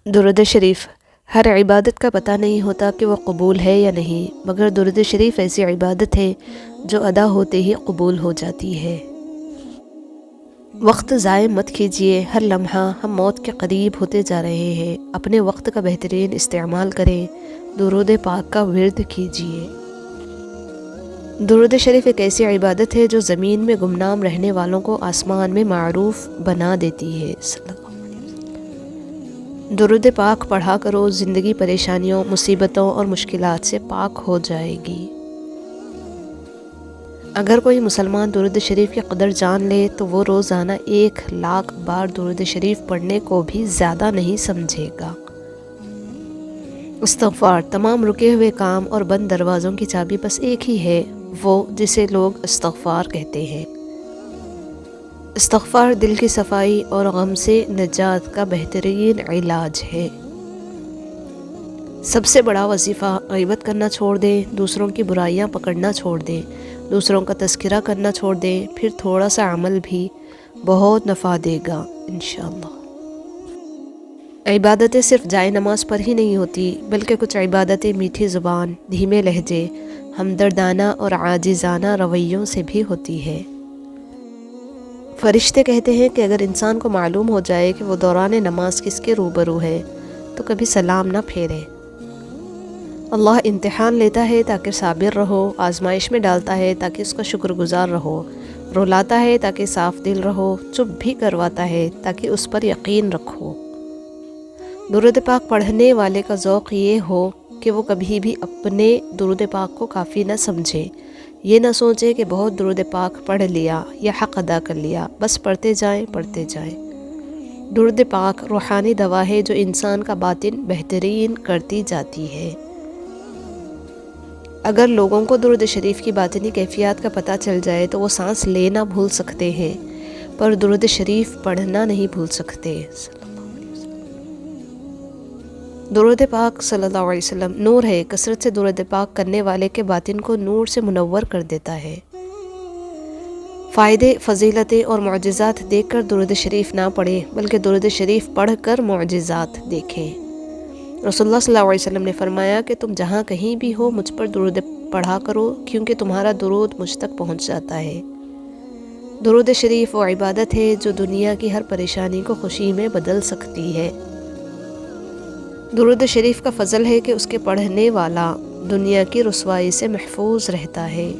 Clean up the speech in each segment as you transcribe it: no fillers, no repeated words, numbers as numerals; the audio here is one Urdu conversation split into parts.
درود شریف ہر عبادت کا پتہ نہیں ہوتا کہ وہ قبول ہے یا نہیں، مگر درود شریف ایسی عبادت ہے جو ادا ہوتے ہی قبول ہو جاتی ہے۔ وقت ضائع مت کیجیے، ہر لمحہ ہم موت کے قریب ہوتے جا رہے ہیں، اپنے وقت کا بہترین استعمال کریں، درود پاک کا ورد کیجیے۔ درود شریف ایک ایسی عبادت ہے جو زمین میں گمنام رہنے والوں کو آسمان میں معروف بنا دیتی ہے۔ درود پاک پڑھا کرو، زندگی پریشانیوں، مصیبتوں اور مشکلات سے پاک ہو جائے گی۔ اگر کوئی مسلمان درود شریف کی قدر جان لے تو وہ روزانہ 1,00,000 بار درود شریف پڑھنے کو بھی زیادہ نہیں سمجھے گا۔ استغفار تمام رکے ہوئے کام اور بند دروازوں کی چابی بس ایک ہی ہے، وہ جسے لوگ استغفار کہتے ہیں۔ استغفار دل کی صفائی اور غم سے نجات کا بہترین علاج ہے۔ سب سے بڑا وظیفہ غیبت کرنا چھوڑ دیں، دوسروں کی برائیاں پکڑنا چھوڑ دیں، دوسروں کا تذکرہ کرنا چھوڑ دیں، پھر تھوڑا سا عمل بھی بہت نفع دے گا انشاءاللہ۔ عبادتیں صرف جائے نماز پر ہی نہیں ہوتی، بلکہ کچھ عبادتیں میٹھی زبان، دھیمے لہجے، ہمدردانہ اور عاجزانہ رویوں سے بھی ہوتی ہے۔ فرشتے کہتے ہیں کہ اگر انسان کو معلوم ہو جائے کہ وہ دوران نماز کس کے روبرو ہے تو کبھی سلام نہ پھیرے۔ اللہ امتحان لیتا ہے تاکہ صابر رہو، آزمائش میں ڈالتا ہے تاکہ اس کا شکر گزار رہو، رلاتا ہے تاکہ صاف دل رہو، چپ بھی کرواتا ہے تاکہ اس پر یقین رکھو۔ درود پاک پڑھنے والے کا ذوق یہ ہو کہ وہ کبھی بھی اپنے درود پاک کو کافی نہ سمجھے، یہ نہ سوچے کہ بہت درود پاک پڑھ لیا یا حق ادا کر لیا، بس پڑھتے جائیں پڑھتے جائیں۔ درود پاک روحانی دوا ہے جو انسان کا باطن بہترین کرتی جاتی ہے۔ اگر لوگوں کو درود شریف کی باطنی کیفیات کا پتہ چل جائے تو وہ سانس لینا بھول سکتے ہیں، پر درود شریف پڑھنا نہیں بھول سکتے۔ درود پاک صلی اللہ علیہ وسلم نور ہے، کثرت سے درود پاک کرنے والے کے باطن کو نور سے منور کر دیتا ہے۔ فائدے، فضیلتیں اور معجزات دیکھ کر درود شریف نہ پڑھیں، بلکہ درود شریف پڑھ کر معجزات دیکھیں۔ رسول اللہ صلی اللہ علیہ وسلم نے فرمایا کہ تم جہاں کہیں بھی ہو مجھ پر درود پڑھا کرو، کیونکہ تمہارا درود مجھ تک پہنچ جاتا ہے۔ درود شریف وہ عبادت ہے جو دنیا کی ہر پریشانی کو خوشی میں بدل سکتی ہے۔ درود شریف کا فضل ہے کہ اس کے پڑھنے والا دنیا کی رسوائی سے محفوظ رہتا ہے۔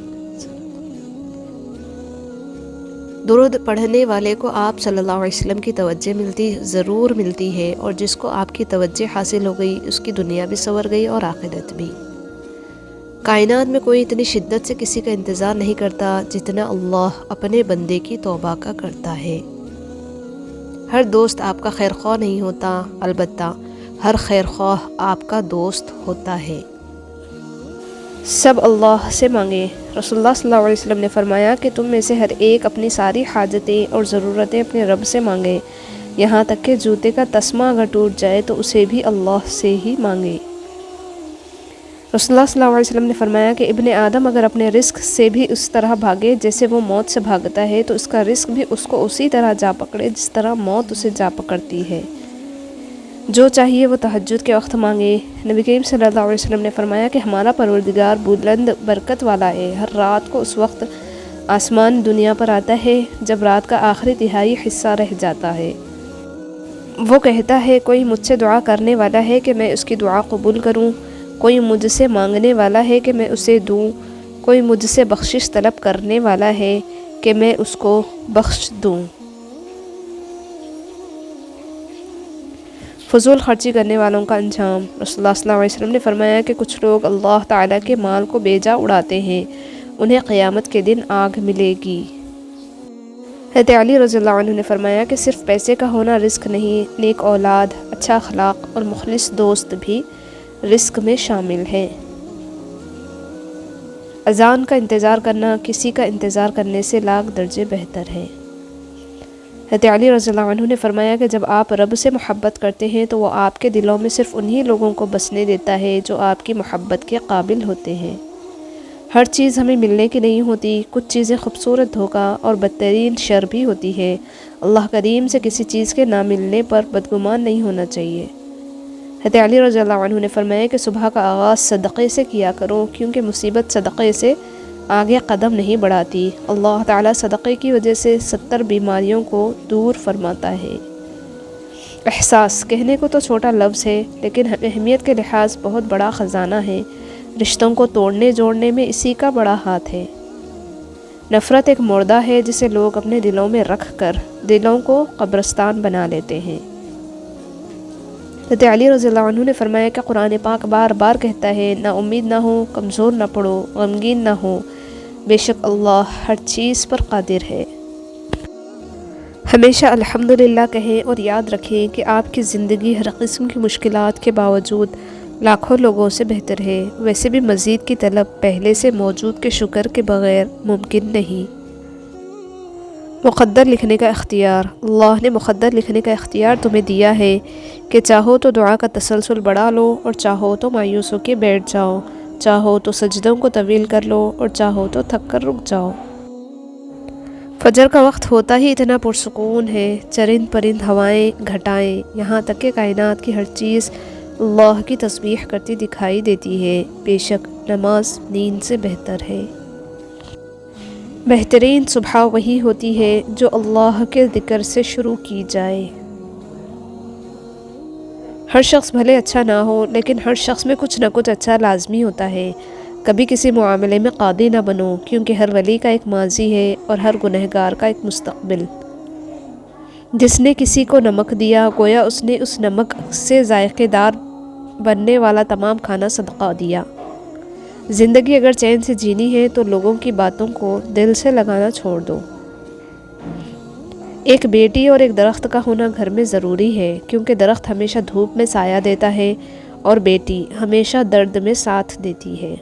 درود پڑھنے والے کو آپ صلی اللہ علیہ وسلم کی توجہ ضرور ملتی ہے، اور جس کو آپ کی توجہ حاصل ہو گئی اس کی دنیا بھی سنور گئی اور آخرت بھی۔ کائنات میں کوئی اتنی شدت سے کسی کا انتظار نہیں کرتا جتنا اللہ اپنے بندے کی توبہ کا کرتا ہے۔ ہر دوست آپ کا خیر خواہ نہیں ہوتا، البتہ ہر خیر خواہ آپ کا دوست ہوتا ہے۔ سب اللہ سے مانگیں۔ رسول اللہ صلی اللہ علیہ وسلم نے فرمایا کہ تم میں سے ہر ایک اپنی ساری حاجتیں اور ضرورتیں اپنے رب سے مانگے، یہاں تک کہ جوتے کا تسمہ اگر ٹوٹ جائے تو اسے بھی اللہ سے ہی مانگے۔ رسول اللہ صلی اللہ علیہ وسلم نے فرمایا کہ ابن آدم اگر اپنے رزق سے بھی اس طرح بھاگے جیسے وہ موت سے بھاگتا ہے تو اس کا رزق بھی اس کو اسی طرح جا پکڑے جس طرح موت اسے جا پکڑتی ہے۔ جو چاہیے وہ تہجد کے وقت مانگے۔ نبی کریم صلی اللہ علیہ وسلم نے فرمایا کہ ہمارا پروردگار بلند برکت والا ہے، ہر رات کو اس وقت آسمان دنیا پر آتا ہے جب رات کا آخری تہائی حصہ رہ جاتا ہے۔ وہ کہتا ہے کوئی مجھ سے دعا کرنے والا ہے کہ میں اس کی دعا قبول کروں، کوئی مجھ سے مانگنے والا ہے کہ میں اسے دوں، کوئی مجھ سے بخشش طلب کرنے والا ہے کہ میں اس کو بخش دوں۔ فضول خرچی کرنے والوں کا انجام۔ رسول اللہ صلی اللہ علیہ وسلم نے فرمایا کہ کچھ لوگ اللہ تعالیٰ کے مال کو بیجا اڑاتے ہیں، انہیں قیامت کے دن آگ ملے گی۔ حضرت علی رضی اللہ عنہ نے فرمایا کہ صرف پیسے کا ہونا رزق نہیں، نیک اولاد، اچھا اخلاق اور مخلص دوست بھی رزق میں شامل ہیں۔ اذان کا انتظار کرنا کسی کا انتظار کرنے سے لاکھ درجے بہتر ہے۔ حضرت علی رضی اللہ عنہ نے فرمایا کہ جب آپ رب سے محبت کرتے ہیں تو وہ آپ کے دلوں میں صرف انہی لوگوں کو بسنے دیتا ہے جو آپ کی محبت کے قابل ہوتے ہیں۔ ہر چیز ہمیں ملنے کی نہیں ہوتی، کچھ چیزیں خوبصورت دھوکہ اور بدترین شر بھی ہوتی ہے۔ اللہ کریم سے کسی چیز کے نہ ملنے پر بدگمان نہیں ہونا چاہیے۔ حضرت علی رضی اللہ عنہ نے فرمایا کہ صبح کا آغاز صدقے سے کیا کرو، کیونکہ مصیبت صدقے سے آگے قدم نہیں بڑھاتی۔ اللہ تعالیٰ صدقے کی وجہ سے 70 بیماریوں کو دور فرماتا ہے۔ احساس کہنے کو تو چھوٹا لفظ ہے، لیکن اہمیت کے لحاظ بہت بڑا خزانہ ہے۔ رشتوں کو توڑنے جوڑنے میں اسی کا بڑا ہاتھ ہے۔ نفرت ایک مردہ ہے جسے لوگ اپنے دلوں میں رکھ کر دلوں کو قبرستان بنا لیتے ہیں۔ حضرت علی رضی اللہ عنہ نے فرمایا کہ قرآن پاک بار بار کہتا ہے، نا امید نہ ہو، کمزور نہ پڑو، غمگین نہ ہو، بے شک اللہ ہر چیز پر قادر ہے۔ ہمیشہ الحمدللہ کہیں اور یاد رکھیں کہ آپ کی زندگی ہر قسم کی مشکلات کے باوجود لاکھوں لوگوں سے بہتر ہے۔ ویسے بھی مزید کی طلب پہلے سے موجود کے شکر کے بغیر ممکن نہیں۔ مقدر لکھنے کا اختیار، اللہ نے مقدر لکھنے کا اختیار تمہیں دیا ہے کہ چاہو تو دعا کا تسلسل بڑھا لو اور چاہو تو مایوس ہو کے بیٹھ جاؤ، چاہو تو سجدوں کو طویل کر لو اور چاہو تو تھک کر رک جاؤ۔ فجر کا وقت ہوتا ہی اتنا پرسکون ہے، چرند پرند، ہوائیں، گھٹائیں، یہاں تک کہ کائنات کی ہر چیز اللہ کی تسبیح کرتی دکھائی دیتی ہے۔ بے شک نماز نیند سے بہتر ہے۔ بہترین صبح وہی ہوتی ہے جو اللہ کے ذکر سے شروع کی جائے۔ ہر شخص بھلے اچھا نہ ہو، لیکن ہر شخص میں کچھ نہ کچھ اچھا لازمی ہوتا ہے۔ کبھی کسی معاملے میں قاضی نہ بنو، کیونکہ ہر ولی کا ایک ماضی ہے اور ہر گنہگار کا ایک مستقبل۔ جس نے کسی کو نمک دیا، گویا اس نے اس نمک سے ذائقے دار بننے والا تمام کھانا صدقہ دیا۔ زندگی اگر چین سے جینی ہے تو لوگوں کی باتوں کو دل سے لگانا چھوڑ دو۔ ایک بیٹی اور ایک درخت کا ہونا گھر میں ضروری ہے، کیونکہ درخت ہمیشہ دھوپ میں سایہ دیتا ہے اور بیٹی ہمیشہ درد میں ساتھ دیتی ہے۔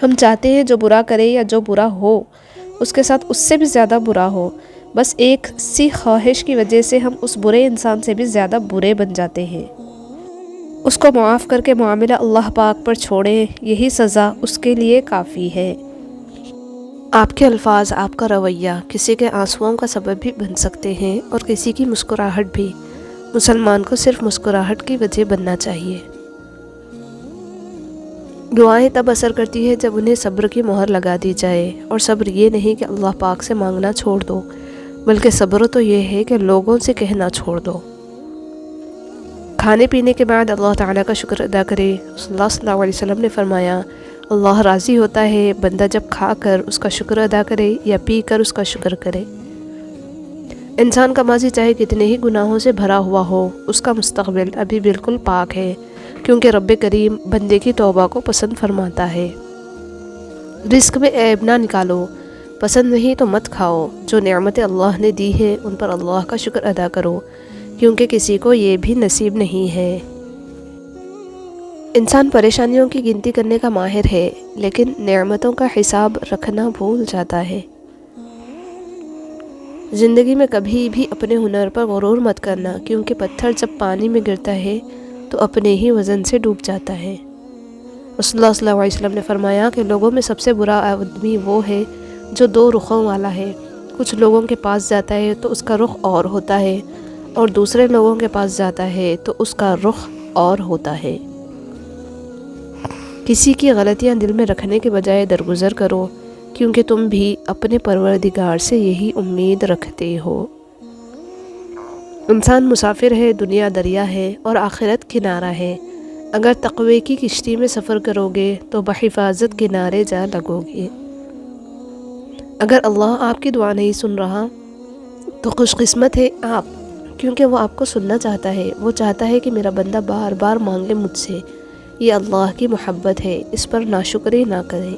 ہم چاہتے ہیں جو برا کرے یا جو برا ہو اس کے ساتھ اس سے بھی زیادہ برا ہو، بس ایک سی خواہش کی وجہ سے ہم اس برے انسان سے بھی زیادہ برے بن جاتے ہیں۔ اس کو معاف کر کے معاملہ اللہ پاک پر چھوڑیں، یہی سزا اس کے لیے کافی ہے۔ آپ کے الفاظ، آپ کا رویہ کسی کے آنسوؤں کا سبب بھی بن سکتے ہیں اور کسی کی مسکراہٹ بھی۔ مسلمان کو صرف مسکراہٹ کی وجہ بننا چاہیے۔ دعائیں تب اثر کرتی ہے جب انہیں صبر کی مہر لگا دی جائے، اور صبر یہ نہیں کہ اللہ پاک سے مانگنا چھوڑ دو، بلکہ صبر تو یہ ہے کہ لوگوں سے کہنا چھوڑ دو۔ کھانے پینے کے بعد اللہ تعالیٰ کا شکر ادا کرے۔ صلی اللہ علیہ وسلم نے فرمایا، اللہ راضی ہوتا ہے بندہ جب کھا کر اس کا شکر ادا کرے یا پی کر اس کا شکر کرے۔ انسان کا ماضی چاہے کتنے ہی گناہوں سے بھرا ہوا ہو، اس کا مستقبل ابھی بالکل پاک ہے، کیونکہ رب کریم بندے کی توبہ کو پسند فرماتا ہے۔ رزق میں عیب نہ نکالو، پسند نہیں تو مت کھاؤ۔ جو نعمتیں اللہ نے دی ہیں ان پر اللہ کا شکر ادا کرو، کیونکہ کسی کو یہ بھی نصیب نہیں ہے۔ انسان پریشانیوں کی گنتی کرنے کا ماہر ہے، لیکن نعمتوں کا حساب رکھنا بھول جاتا ہے۔ زندگی میں کبھی بھی اپنے ہنر پر غرور مت کرنا، کیونکہ پتھر جب پانی میں گرتا ہے تو اپنے ہی وزن سے ڈوب جاتا ہے۔ رسول اللہ صلی اللہ علیہ وسلم نے فرمایا کہ لوگوں میں سب سے برا آدمی وہ ہے جو دو رخوں والا ہے۔ کچھ لوگوں کے پاس جاتا ہے تو اس کا رخ اور ہوتا ہے، اور دوسرے لوگوں کے پاس جاتا ہے تو اس کا رخ اور ہوتا ہے۔ کسی کی غلطیاں دل میں رکھنے کے بجائے درگزر کرو، کیونکہ تم بھی اپنے پروردگار سے یہی امید رکھتے ہو۔ انسان مسافر ہے، دنیا دریا ہے اور آخرت کنارہ ہے۔ اگر تقوی کی کشتی میں سفر کرو گے تو بحفاظت کنارے جا لگو گے۔ اگر اللہ آپ کی دعا نہیں سن رہا تو خوش قسمت ہے آپ، کیونکہ وہ آپ کو سننا چاہتا ہے۔ وہ چاہتا ہے کہ میرا بندہ بار بار مانگے مجھ سے۔ یہ اللہ کی محبت ہے، اس پر ناشکری نہ کرے۔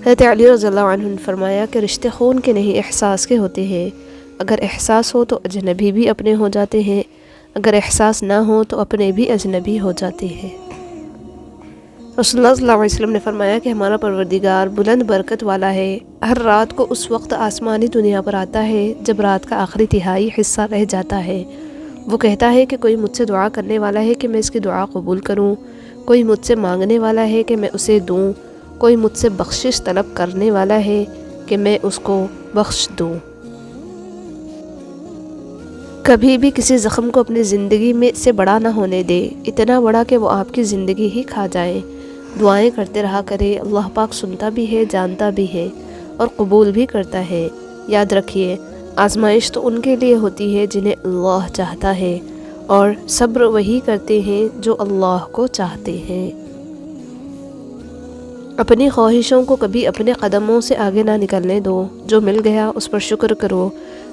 حضرت علی رضی اللہ عنہ نے فرمایا کہ رشتے خون کے نہیں احساس کے ہوتے ہیں۔ اگر احساس ہو تو اجنبی بھی اپنے ہو جاتے ہیں، اگر احساس نہ ہو تو اپنے بھی اجنبی ہو جاتے ہیں۔ رسول اللہ صلی اللہ علیہ وسلم نے فرمایا کہ ہمارا پروردگار بلند برکت والا ہے۔ ہر رات کو اس وقت آسمانی دنیا پر آتا ہے جب رات کا آخری تہائی حصہ رہ جاتا ہے۔ وہ کہتا ہے کہ کوئی مجھ سے دعا کرنے والا ہے کہ میں اس کی دعا قبول کروں، کوئی مجھ سے مانگنے والا ہے کہ میں اسے دوں، کوئی مجھ سے بخشش طلب کرنے والا ہے کہ میں اس کو بخش دوں۔ کبھی بھی کسی زخم کو اپنی زندگی میں سے بڑا نہ ہونے دے، اتنا بڑا کہ وہ آپ کی زندگی ہی کھا جائے۔ دعائیں کرتے رہا کرے، اللہ پاک سنتا بھی ہے، جانتا بھی ہے اور قبول بھی کرتا ہے۔ یاد رکھیے، آزمائش تو ان کے لیے ہوتی ہے جنہیں اللہ چاہتا ہے، اور صبر وہی کرتے ہیں جو اللہ کو چاہتے ہیں۔ اپنی خواہشوں کو کبھی اپنے قدموں سے آگے نہ نکلنے دو۔ جو مل گیا اس پر شکر کرو،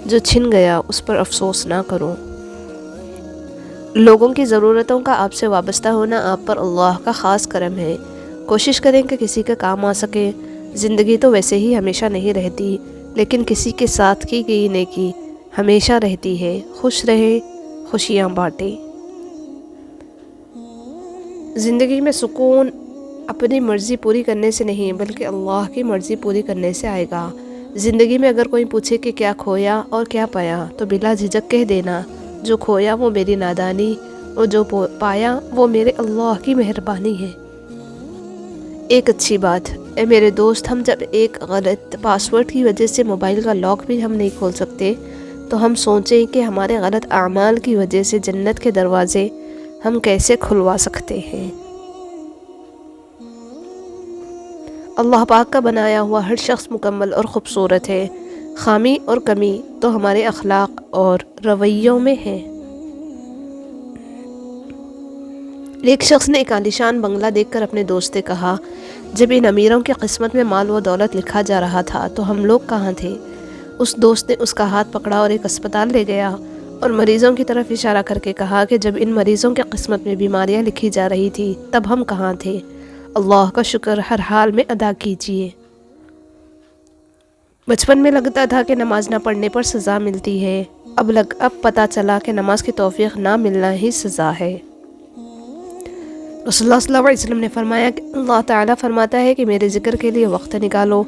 جو چھن گیا اس پر افسوس نہ کرو۔ لوگوں کی ضرورتوں کا آپ سے وابستہ ہونا آپ پر اللہ کا خاص کرم ہے۔ کوشش کریں کہ کسی کے کام آ سکے۔ زندگی تو ویسے ہی ہمیشہ نہیں رہتی، لیکن کسی کے ساتھ کی گئی نیکی ہمیشہ رہتی ہے۔ خوش رہے، خوشیاں بانٹیں۔ زندگی میں سکون اپنی مرضی پوری کرنے سے نہیں بلکہ اللہ کی مرضی پوری کرنے سے آئے گا۔ زندگی میں اگر کوئی پوچھے کہ کیا کھویا اور کیا پایا تو بلا جھجک کہہ دینا، جو کھویا وہ میری نادانی اور جو پایا وہ میرے اللہ کی مہربانی ہے۔ ایک اچھی بات، اے میرے دوست، ہم جب ایک غلط پاسورڈ کی وجہ سے موبائل کا لاک بھی ہم نہیں کھول سکتے تو ہم سوچیں کہ ہمارے غلط اعمال کی وجہ سے جنت کے دروازے ہم کیسے کھلوا سکتے ہیں۔ اللہ پاک کا بنایا ہوا ہر شخص مکمل اور خوبصورت ہے۔ خامی اور کمی تو ہمارے اخلاق اور رویوں میں ہے۔ ایک شخص نے ایک عالیشان بنگلہ دیکھ کر اپنے دوست سے کہا، جب ان امیروں کی قسمت میں مال و دولت لکھا جا رہا تھا تو ہم لوگ کہاں تھے؟ اس دوست نے اس کا ہاتھ پکڑا اور ایک اسپتال لے گیا اور مریضوں کی طرف اشارہ کر کے کہا کہ جب ان مریضوں کی قسمت میں بیماریاں لکھی جا رہی تھی تب ہم کہاں تھے؟ اللہ کا شکر ہر حال میں ادا کیجیے۔ بچپن میں لگتا تھا کہ نماز نہ پڑھنے پر سزا ملتی ہے، اب پتہ چلا کہ نماز کی توفیق نہ ملنا ہی سزا ہے۔ رسول اللہ صلی اللہ علیہ وسلم نے فرمایا کہ اللہ تعالیٰ فرماتا ہے کہ میرے ذکر کے لیے وقت نکالو،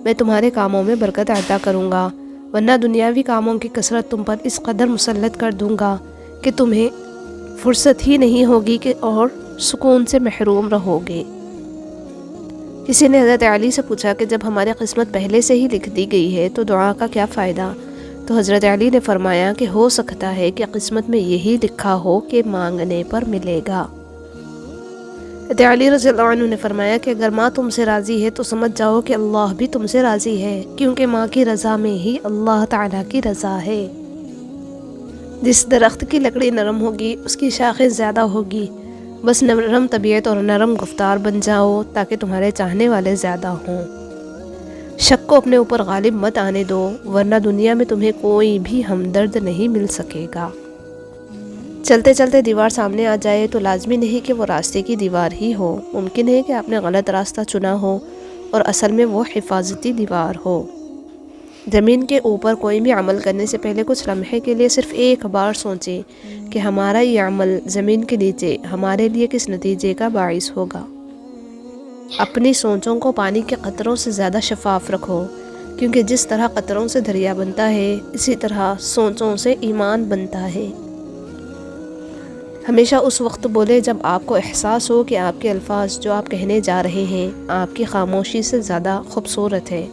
میں تمہارے کاموں میں برکت عطا کروں گا، ورنہ دنیاوی کاموں کی کثرت تم پر اس قدر مسلط کر دوں گا کہ تمہیں فرصت ہی نہیں ہوگی کہ اور سکون سے محروم رہو گے۔ کسی نے حضرت علی سے پوچھا کہ جب ہماری قسمت پہلے سے ہی لکھ دی گئی ہے تو دعا کا کیا فائدہ؟ تو حضرت علی نے فرمایا کہ ہو سکتا ہے کہ قسمت میں یہی لکھا ہو کہ مانگنے پر ملے گا۔ حضرت علی رضی اللہ عنہ نے فرمایا کہ اگر ماں تم سے راضی ہے تو سمجھ جاؤ کہ اللہ بھی تم سے راضی ہے، کیونکہ ماں کی رضا میں ہی اللہ تعالیٰ کی رضا ہے۔ جس درخت کی لکڑی نرم ہوگی اس کی شاخیں زیادہ ہوگی، بس نرم طبیعت اور نرم گفتار بن جاؤ تاکہ تمہارے چاہنے والے زیادہ ہوں۔ شک کو اپنے اوپر غالب مت آنے دو، ورنہ دنیا میں تمہیں کوئی بھی ہمدرد نہیں مل سکے گا۔ چلتے چلتے دیوار سامنے آ جائے تو لازمی نہیں کہ وہ راستے کی دیوار ہی ہو، ممکن ہے کہ آپ نے غلط راستہ چنا ہو اور اصل میں وہ حفاظتی دیوار ہو۔ زمین کے اوپر کوئی بھی عمل کرنے سے پہلے کچھ لمحے کے لیے صرف ایک بار سوچیں کہ ہمارا یہ عمل زمین کے نیچے ہمارے لیے کس نتیجے کا باعث ہوگا۔ اپنی سوچوں کو پانی کے قطروں سے زیادہ شفاف رکھو، کیونکہ جس طرح قطروں سے دریا بنتا ہے اسی طرح سوچوں سے ایمان بنتا ہے۔ ہمیشہ اس وقت بولے جب آپ کو احساس ہو کہ آپ کے الفاظ جو آپ کہنے جا رہے ہیں آپ کی خاموشی سے زیادہ خوبصورت ہے۔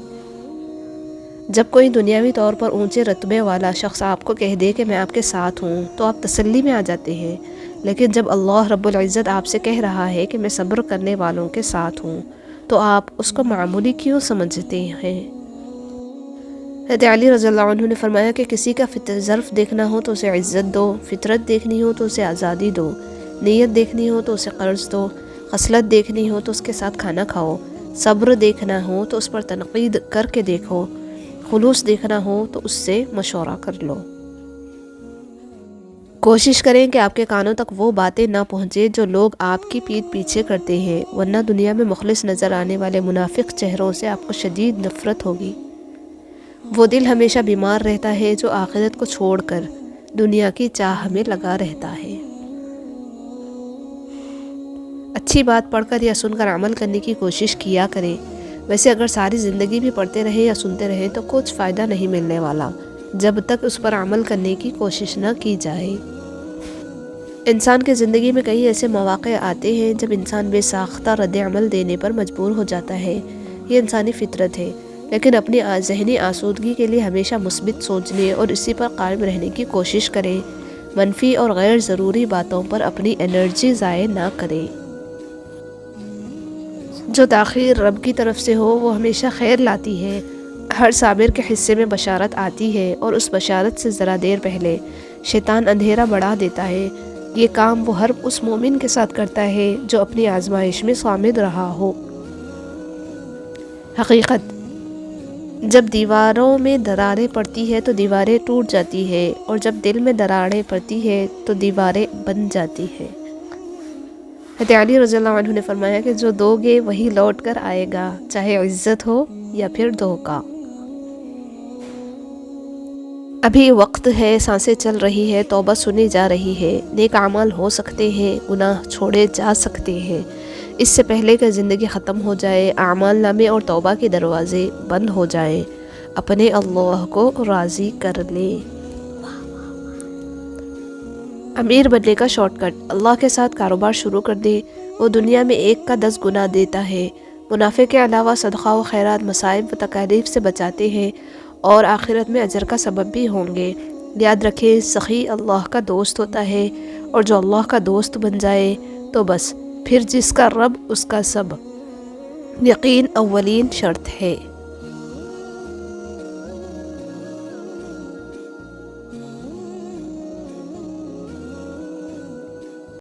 جب کوئی دنیاوی طور پر اونچے رتبے والا شخص آپ کو کہہ دے کہ میں آپ کے ساتھ ہوں تو آپ تسلی میں آ جاتے ہیں، لیکن جب اللہ رب العزت آپ سے کہہ رہا ہے کہ میں صبر کرنے والوں کے ساتھ ہوں تو آپ اس کو معمولی کیوں سمجھتے ہیں؟ حضرت علی رضی اللہ عنہ نے فرمایا کہ کسی کا ظرف دیکھنا ہو تو اسے عزت دو، فطرت دیکھنی ہو تو اسے آزادی دو، نیت دیکھنی ہو تو اسے قرض دو، خصلت دیکھنی ہو تو اس کے ساتھ کھانا کھاؤ، صبر دیکھنا ہو تو اس پر تنقید کر کے دیکھو، خلوص دیکھنا ہو تو اس سے مشورہ کر لو۔ کوشش کریں کہ آپ کے کانوں تک وہ باتیں نہ پہنچے جو لوگ آپ کی پیٹھ پیچھے کرتے ہیں، ورنہ دنیا میں مخلص نظر آنے والے منافق چہروں سے آپ کو شدید نفرت ہوگی۔ وہ دل ہمیشہ بیمار رہتا ہے جو آخرت کو چھوڑ کر دنیا کی چاہ میں لگا رہتا ہے۔ اچھی بات پڑھ کر یا سن کر عمل کرنے کی کوشش کیا کریں، ویسے اگر ساری زندگی بھی پڑھتے رہے یا سنتے رہے تو کچھ فائدہ نہیں ملنے والا جب تک اس پر عمل کرنے کی کوشش نہ کی جائے۔ انسان کی زندگی میں کئی ایسے مواقع آتے ہیں جب انسان بے ساختہ رد عمل دینے پر مجبور ہو جاتا ہے، یہ انسانی فطرت ہے، لیکن اپنی ذہنی آسودگی کے لیے ہمیشہ مثبت سوچنے اور اسی پر قائم رہنے کی کوشش کریں، منفی اور غیر ضروری باتوں پر اپنی انرجی ضائع نہ کریں۔ جو تاخیر رب کی طرف سے ہو وہ ہمیشہ خیر لاتی ہے، ہر صابر کے حصے میں بشارت آتی ہے، اور اس بشارت سے ذرا دیر پہلے شیطان اندھیرا بڑھا دیتا ہے۔ یہ کام وہ ہر اس مومن کے ساتھ کرتا ہے جو اپنی آزمائش میں صامد رہا ہو۔ حقیقت: جب دیواروں میں دراریں پڑتی ہے تو دیواریں ٹوٹ جاتی ہے، اور جب دل میں دراڑیں پڑتی ہے تو دیواریں بن جاتی ہیں۔ حضرت علی رضی اللہ عنہ نے فرمایا کہ جو دو گے وہی لوٹ کر آئے گا، چاہے عزت ہو یا پھر دھوکا۔ ابھی وقت ہے، سانسیں چل رہی ہے، توبہ سنی جا رہی ہے، نیک اعمال ہو سکتے ہیں، گناہ چھوڑے جا سکتے ہیں۔ اس سے پہلے کہ زندگی ختم ہو جائے، اعمال نامے اور توبہ کے دروازے بند ہو جائیں، اپنے اللہ کو راضی کر لیں۔ امیر بننے کا شارٹ کٹ: اللہ کے ساتھ کاروبار شروع کر دے، وہ دنیا میں 1 کا 10 گنا دیتا ہے۔ منافع کے علاوہ صدقہ و خیرات مصائب و تکالیف سے بچاتے ہیں، اور آخرت میں اجر کا سبب بھی ہوں گے۔ یاد رکھیں، سخی اللہ کا دوست ہوتا ہے، اور جو اللہ کا دوست بن جائے تو بس، پھر جس کا رب اس کا سب۔ یقین اولین شرط ہے۔